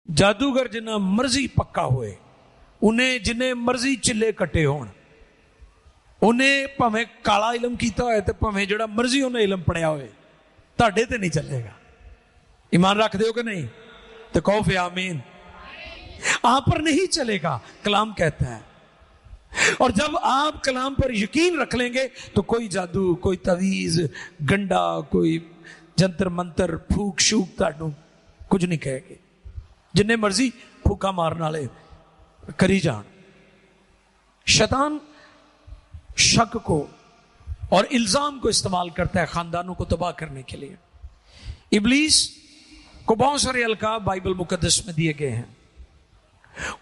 जादूगर जिन्ना मर्जी पक्का होए, उन्हें जिन्ने मर्जी चिल्ले कट्टे होण, उन्हें भावें काला इलम कीता होए ते भावें जिहड़ा मर्जी उन्हें इलम पढ़िया होए, तुहाडे ते नहीं चलेगा। ईमान रख दो कि नहीं? तो कहो फिर आमीन। आप पर नहीं चलेगा, कलाम कहता है। और जब आप कलाम पर यकीन रख लेंगे तो कोई जादू, कोई तवीज, गंडा, कोई जंतर मंतर, फूक शूक तुहानू कुछ नहीं कहेगे। जिन्ने मर्जी फूका मारने वाले करी जान। शैतान शक को और इल्जाम को इस्तेमाल करता है खानदानों को तबाह करने के लिए। इब्लीस को बहुत सारे अलकाब बाइबल मुकद्दस में दिए गए हैं।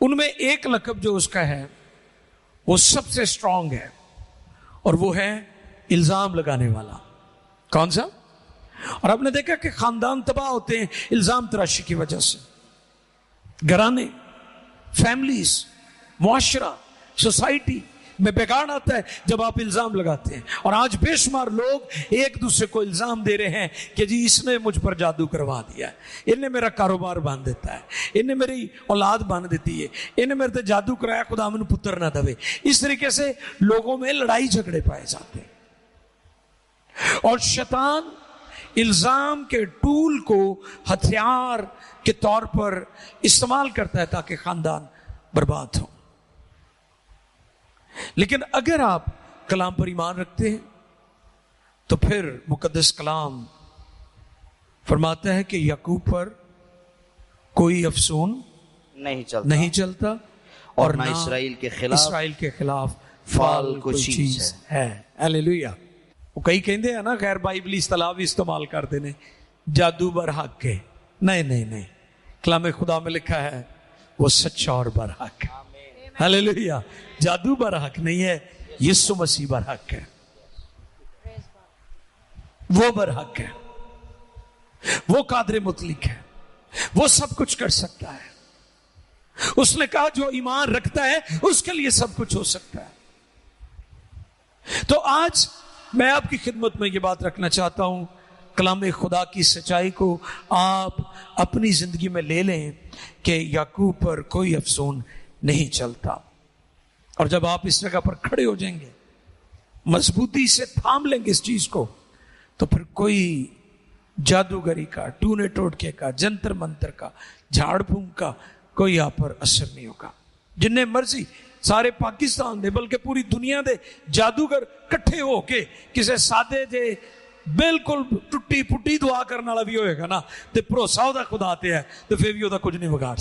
उनमें एक लक़ब जो उसका है वो सबसे स्ट्रांग है, और वो है इल्जाम लगाने वाला। कौन सा? और आपने देखा कि खानदान तबाह होते हैं इल्जाम तराशी की वजह से। घराने, फैमिलीज, मुआशरा, सोसाइटी में बिगाड़ आता है जब आप इल्जाम लगाते हैं। और आज बेशुमार लोग एक दूसरे को इल्जाम दे रहे हैं कि जी इसने मुझ पर जादू करवा दिया है, इन्हें मेरा कारोबार बांध देता है, इन्हें मेरी औलाद बांध देती है, इन्हें मेरे से जादू कराया, खुदा मैनू पुत्र ना दवे। इस तरीके से लोगों में लड़ाई झगड़े पाए जाते हैं। और शैतान इल्जाम के टूल को हथियार के तौर पर इस्तेमाल करता है ताकि खानदान बर्बाद हो। लेकिन अगर आप कलाम पर ईमान रखते हैं तो फिर मुकद्दस कलाम फरमाता है कि याकूब पर कोई अफसून नहीं चलता और ना इसराइल के खिलाफ फाल कोई चीज है। हालेलुया। वो कई कहते हैं ना गैर बाइबली इस्तेलाह भी इस्तेमाल करते हैं, जादू बर हक है। नहीं नहीं नहीं, कलाम खुदा में लिखा है वो सच्चा और बर हक है। हालेलुया। जादू बर हक नहीं है, यीशु मसीह बर हक है। वो बर हक है, वो कादर मुतलिक है, वो सब कुछ कर सकता है। उसने कहा जो ईमान रखता है उसके लिए सब कुछ हो सकता है। तो आज मैं आपकी खिदमत में ये बात रखना चाहता हूं, कलाम खुदा की सच्चाई को आप अपनी जिंदगी में ले लें कि याकूब पर कोई अफसोस नहीं चलता। और जब आप इस जगह पर खड़े हो जाएंगे, मजबूती से थाम लेंगे इस चीज को, तो फिर कोई जादूगरी का, टूने टोटके का, जंतर मंतर का, झाड़ फूंक का कोई आप पर असर नहीं होगा। जिन्ने मर्जी सारे पाकिस्तान दे बल्कि पूरी दुनिया दे जादूगर कट्ठे हो के किसी सादे जे बिल्कुल टुट्टी फुट्टी दुआ करने वाला भी होएगा ना, तो भरोसा खुदा ते है, तो फिर भी कुछ नहीं बिगाड़